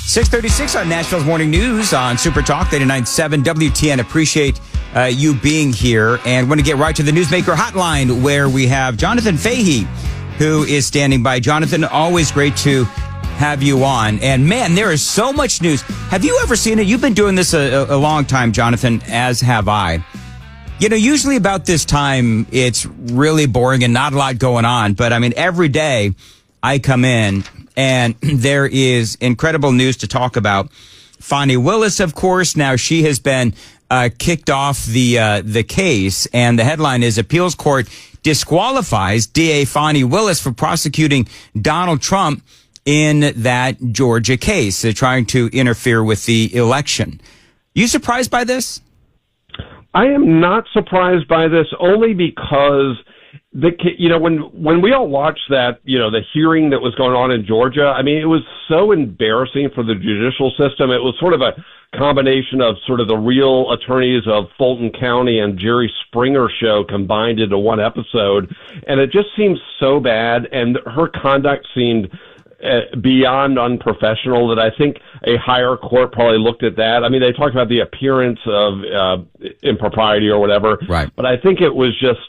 6:36 on Nashville's Morning News on Super Talk 89.7 WTN. Appreciate you being here, and want to get right to the Newsmaker Hotline, where we have Jonathan Fahey, who is standing by. Jonathan, always great to have you on. And man, there is so much news. Have you ever seen it? You've been doing this a long time, Jonathan, as have I. You know, usually about this time, it's really boring and not a lot going on. But I mean, every day I come in and there is incredible news to talk about. Fani Willis, of course, now she has been kicked off the case, and the headline is Appeals Court disqualifies DA Fani Willis for prosecuting Donald Trump in that Georgia case. They're trying to interfere with the election. You surprised by this? I am not surprised by this, only because when we all watched that, the hearing that was going on in Georgia, I mean, it was so embarrassing for the judicial system. It was sort of a combination of sort of the real attorneys of Fulton County and Jerry Springer show combined into one episode. And it just seems so bad. And her conduct seemed beyond unprofessional, that I think a higher court probably looked at that. I mean, they talked about the appearance of impropriety or whatever, right? But I think it was just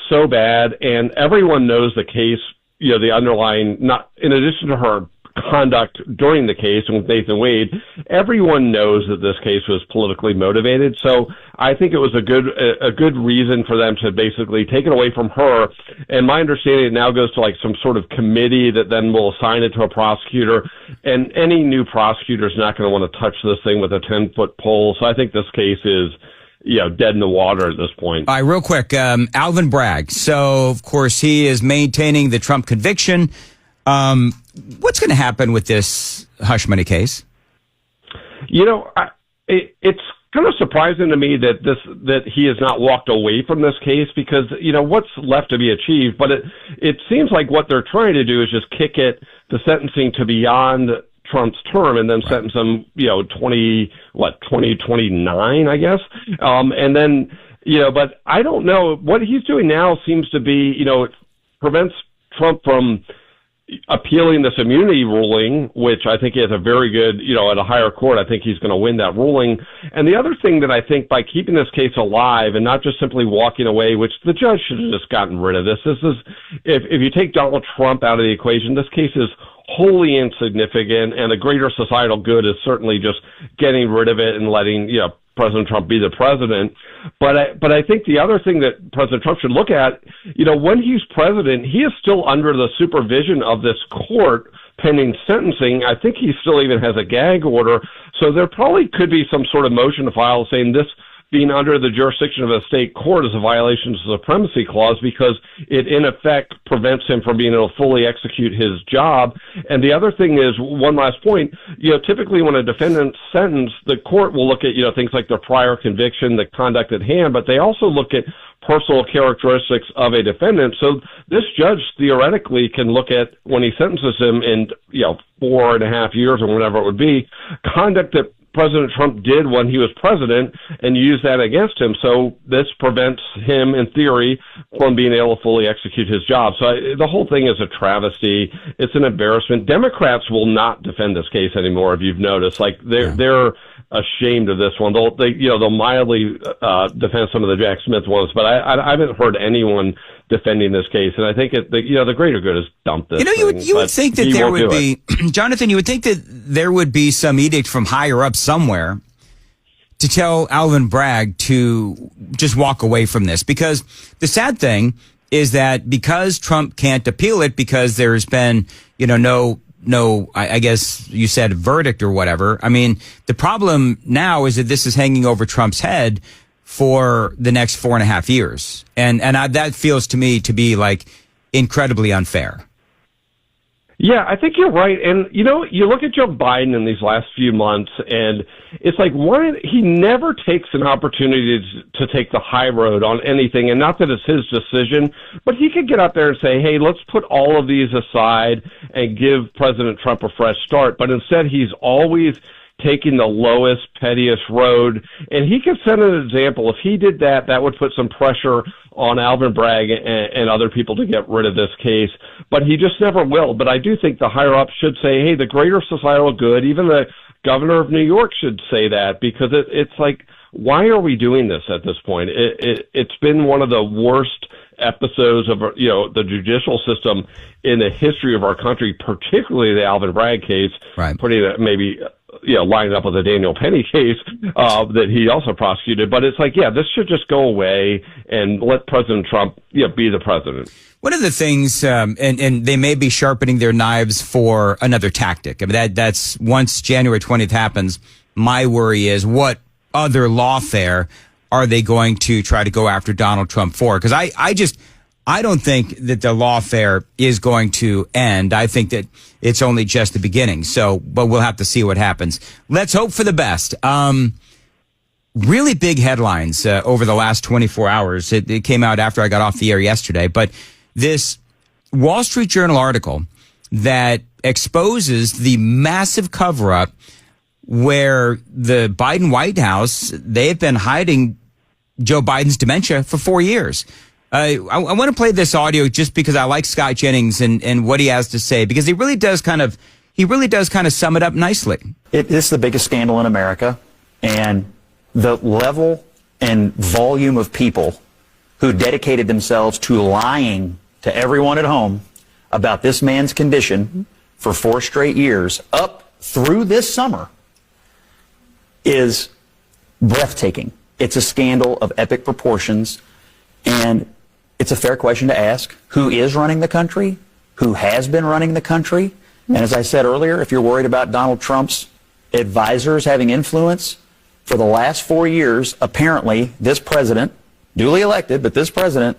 so bad, and everyone knows the case. The underlying, not in addition to her conduct during the case with Nathan Wade, everyone knows that this case was politically motivated. So I think it was a good reason for them to basically take it away from her. And my understanding, it now goes to like some sort of committee that then will assign it to a prosecutor. And any new prosecutor is not going to want to touch this thing with a 10-foot pole. So I think this case is dead in the water at this point. All right, real quick, Alvin Bragg. So, of course, he is maintaining the Trump conviction. What's going to happen with this hush money case? It's kind of surprising to me that he has not walked away from this case, because what's left to be achieved. But it seems like what they're trying to do is just kick the sentencing to beyond Trump's term, and then sentence him 2029, I guess. And then but I don't know what he's doing now. Seems to be it prevents Trump from appealing this immunity ruling, which I think is a very good, at a higher court, I think he's going to win that ruling. And the other thing that I think, by keeping this case alive and not just simply walking away, which the judge should have just gotten rid of this is, if you take Donald Trump out of the equation, this case is wholly insignificant, and the greater societal good is certainly just getting rid of it and letting, President Trump be the president. But I think the other thing that President Trump should look at, when he's president, he is still under the supervision of this court pending sentencing. I think he still even has a gag order. So there probably could be some sort of motion to file saying this being under the jurisdiction of a state court is a violation of the supremacy clause, because it in effect prevents him from being able to fully execute his job. And the other thing is, one last point, typically when a defendant's sentenced, the court will look at, things like their prior conviction, the conduct at hand, but they also look at personal characteristics of a defendant. So this judge theoretically can look at, when he sentences him in, 4.5 years or whatever it would be, conduct that President Trump did when he was president, and use that against him. So this prevents him, in theory, from being able to fully execute his job. So the whole thing is a travesty. It's an embarrassment. Democrats will not defend this case anymore, if you've noticed. Like they're ashamed of this one. They'll mildly defend some of the Jack Smith ones, but I haven't heard anyone defending this case. And I think the greater good is dump this. You would think that there would be, Jonathan, you would think that there would be some edict from higher up somewhere to tell Alvin Bragg to just walk away from this. Because the sad thing is that because Trump can't appeal it, because there's been, no, I guess you said verdict or whatever. I mean, the problem now is that this is hanging over Trump's head for the next 4.5 years. And that feels to me to be like incredibly unfair. Yeah, I think you're right. And, you look at Joe Biden in these last few months, and it's like he never takes an opportunity to take the high road on anything. And not that it's his decision, but he could get out there and say, hey, let's put all of these aside and give President Trump a fresh start. But instead, he's always taking the lowest, pettiest road. And he could set an example. If he did that, that would put some pressure on Alvin Bragg and other people to get rid of this case. But he just never will. But I do think the higher ups should say, hey, the greater societal good, even the governor of New York should say that, because it's like, why are we doing this at this point? It's been one of the worst episodes of the judicial system in the history of our country, particularly the Alvin Bragg case, right. Putting it maybe lining up with the Daniel Penny case that he also prosecuted. But it's like, this should just go away and let President Trump be the president. One of the things, and they may be sharpening their knives for another tactic. I mean, that's once January 20th happens, my worry is what other lawfare are they going to try to go after Donald Trump for? Because I don't think that the lawfare is going to end. I think that it's only just the beginning. So, but we'll have to see what happens. Let's hope for the best. Really big headlines over the last 24 hours. It came out after I got off the air yesterday, but this Wall Street Journal article that exposes the massive cover-up where the Biden White House, they've been hiding Joe Biden's dementia for 4 years. I want to play this audio just because I like Scott Jennings and what he has to say, because he really does kind of sum it up nicely. This is the biggest scandal in America, and the level and volume of people who dedicated themselves to lying to everyone at home about this man's condition for 4 straight years up through this summer is breathtaking. It's a scandal of epic proportions, and it's a fair question to ask. Who is running the country? Who has been running the country? And as I said earlier, if you're worried about Donald Trump's advisors having influence, for the last 4 years, apparently this president, duly elected, but this president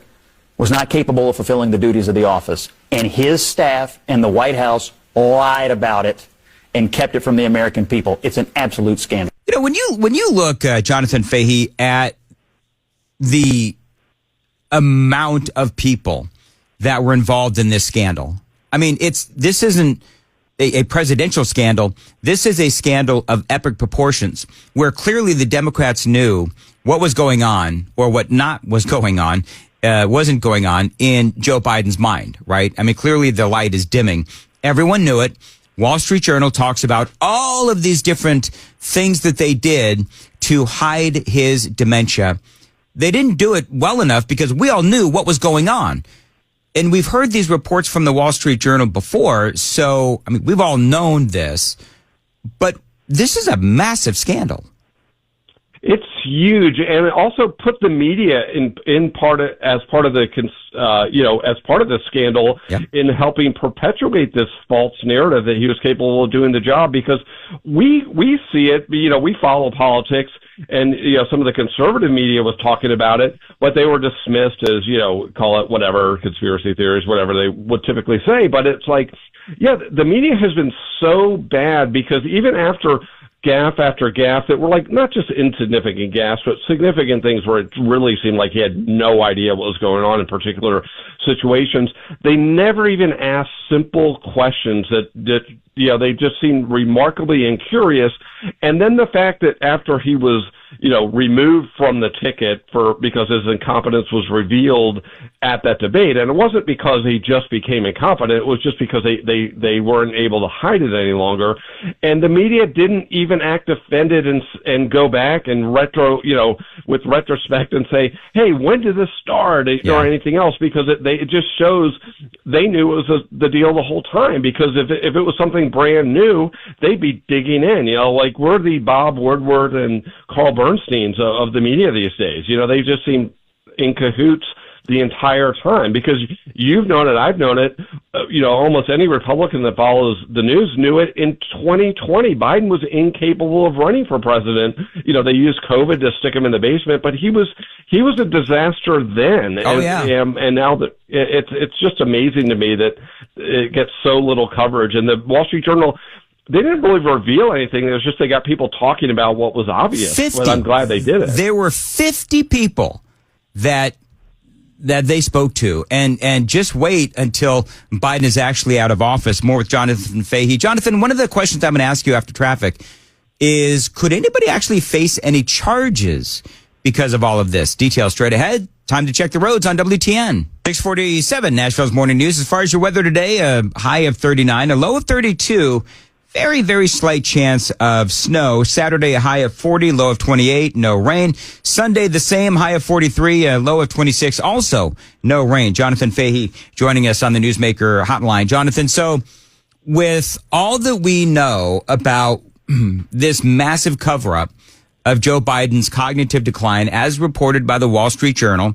was not capable of fulfilling the duties of the office. And his staff and the White House lied about it and kept it from the American people. It's an absolute scandal. When you look, Jonathan Fahey, at the amount of people that were involved in this scandal, I mean, this isn't a presidential scandal. This is a scandal of epic proportions, where clearly the Democrats knew what was going on or what wasn't going on in Joe Biden's mind, right? I mean, clearly the light is dimming. Everyone knew it. Wall Street Journal talks about all of these different things that they did to hide his dementia. They didn't do it well enough because we all knew what was going on. And we've heard these reports from the Wall Street Journal before. So, I mean, we've all known this, but this is a massive scandal. It's huge, and it also put the media in part as part of the scandal, yep, in helping perpetuate this false narrative that he was capable of doing the job. Because we see it, we follow politics, and some of the conservative media was talking about it, but they were dismissed as call it whatever, conspiracy theories, whatever they would typically say. But it's like, the media has been so bad, because even after gaffe after gaffe that were like not just insignificant gaffes, but significant things where it really seemed like he had no idea what was going on in particular situations, they never even asked simple questions that they just seemed remarkably incurious. And then the fact that after he was removed from the ticket because his incompetence was revealed at that debate, and it wasn't because he just became incompetent, it was just because they weren't able to hide it any longer, and the media didn't even act offended and go back and with retrospect and say, hey, when did this start, or anything else, because it just shows they knew it was the deal the whole time. Because if it was something brand new, they'd be digging in, like we're the Bob Woodward and Carl Bernsteins of the media these days. They just seem in cahoots the entire time, because you've known it, I've known it, almost any Republican that follows the news knew it. In 2020, Biden was incapable of running for president. They used COVID to stick him in the basement, but he was a disaster then. And now that it's just amazing to me that it gets so little coverage. And the Wall Street Journal, they didn't really reveal anything. It was just they got people talking about what was obvious. 50. But I'm glad they did it. There were 50 people that they spoke to, and just wait until Biden is actually out of office. More with Jonathan Fahey. Jonathan, one of the questions I'm going to ask you after traffic, is, could anybody actually face any charges because of all of this? Details straight ahead. Time to check the roads on WTN. 647, Nashville's Morning News. As far as your weather today, a high of 39, a low of 32. Very, very slight chance of snow. Saturday, a high of 40, low of 28, no rain. Sunday, the same, high of 43, a low of 26, also no rain. Jonathan Fahey joining us on the Newsmaker hotline. Jonathan, so with all that we know about this massive cover-up of Joe Biden's cognitive decline, as reported by the Wall Street Journal,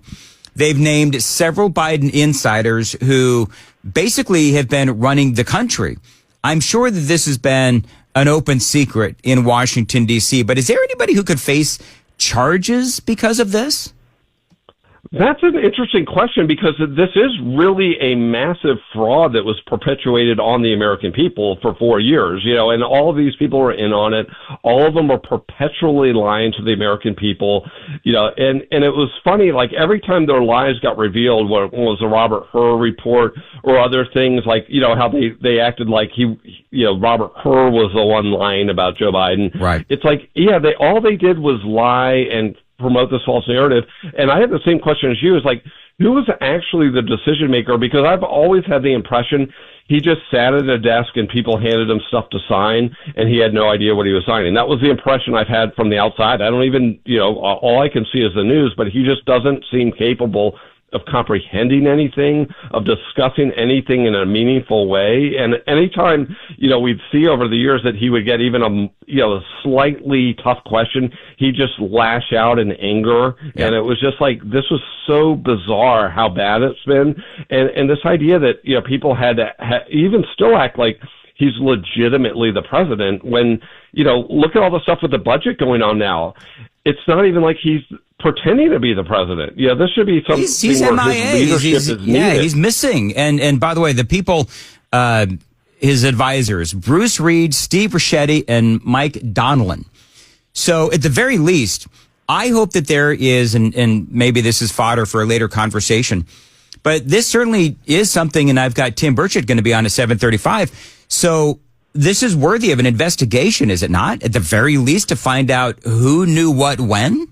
they've named several Biden insiders who basically have been running the country. I'm sure that this has been an open secret in Washington, D.C., but is there anybody who could face charges because of this? That's an interesting question, because this is really a massive fraud that was perpetuated on the American people for 4 years, and all of these people were in on it. All of them were perpetually lying to the American people, and it was funny, like every time their lies got revealed, whether it was the Robert Hur report or other things, like, how they acted like Robert Hur was the one lying about Joe Biden. Right. It's like, all they did was lie and promote this false narrative. And I have the same question as you, is like, who was actually the decision maker? Because I've always had the impression he just sat at a desk and people handed him stuff to sign and he had no idea what he was signing. That was the impression I've had from the outside. I don't even, all I can see is the news, but he just doesn't seem capable of comprehending anything, of discussing anything in a meaningful way. And anytime, we'd see over the years that he would get even a slightly tough question, he'd just lash out in anger. Yeah. And it was just like, this was so bizarre how bad it's been. And this idea that, people had to even still act like he's legitimately the president when, look at all the stuff with the budget going on now. It's not even like he's pretending to be the president. This should be something he's where MIA. his leadership is needed. Yeah, he's missing. And by the way, the people, his advisors, Bruce Reed, Steve Ricchetti, and Mike Donilon. So at the very least, I hope that there is, and maybe this is fodder for a later conversation, but this certainly is something, and I've got Tim Burchett going to be on at 7:35. So this is worthy of an investigation, is it not? At the very least, to find out who knew what when?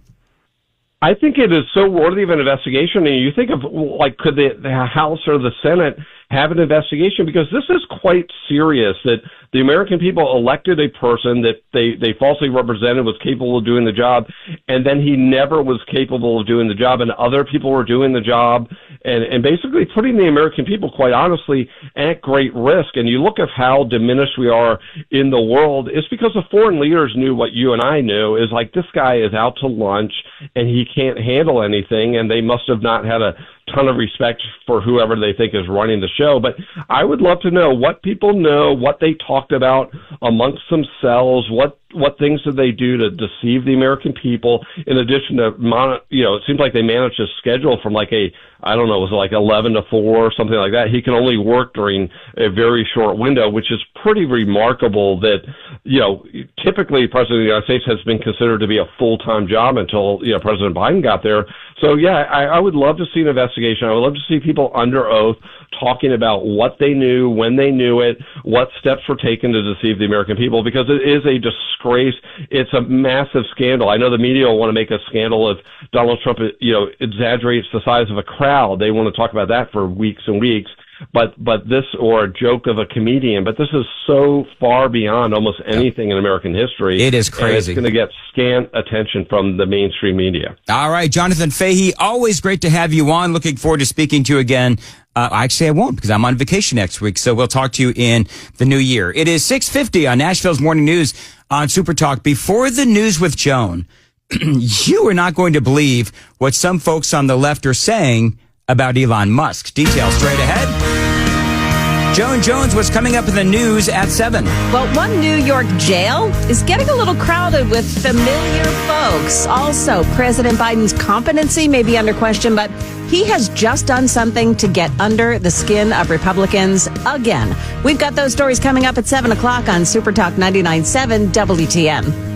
I think it is so worthy of an investigation. And you think of, like, could the House or the Senate have an investigation? Because this is quite serious, that the American people elected a person that they falsely represented was capable of doing the job, and then he never was capable of doing the job, and other people were doing the job, and basically putting the American people, quite honestly, at great risk. And you look at how diminished we are in the world, it's because the foreign leaders knew what you and I knew, is like, this guy is out to lunch, and he can't handle anything, and they must have not had a ton of respect for whoever they think is running the show. But I would love to know what people know, what they talked about amongst themselves, what things did they do to deceive the American people, in addition to, it seems like they managed to schedule from like it was like 11 to 4 or something like that. He can only work during a very short window, which is pretty remarkable that, typically President of the United States has been considered to be a full-time job until, President Biden got there. So, yeah, I would love to see an investigation. I would love to see people under oath talking about what they knew, when they knew it, what steps were taken to deceive the American people, because it is a disgrace. It's a massive scandal. I know the media will want to make a scandal if Donald Trump, exaggerates the size of a crowd. They want to talk about that for weeks and weeks. But this, or a joke of a comedian, but this is so far beyond almost anything in American history. It is crazy. And it's going to get scant attention from the mainstream media. All right, Jonathan Fahey, always great to have you on. Looking forward to speaking to you again. Actually, I won't, because I'm on vacation next week, so we'll talk to you in the new year. It is 6:50 on Nashville's Morning News on Super Talk. Before the news with Joan, you are not going to believe what some folks on the left are saying about Elon Musk. Details straight ahead. Joan Jones, what's coming up in the news at 7? Well, one New York jail is getting a little crowded with familiar folks. Also, President Biden's competency may be under question, but he has just done something to get under the skin of Republicans again. We've got those stories coming up at 7 o'clock on Super Talk 99.7 WTN.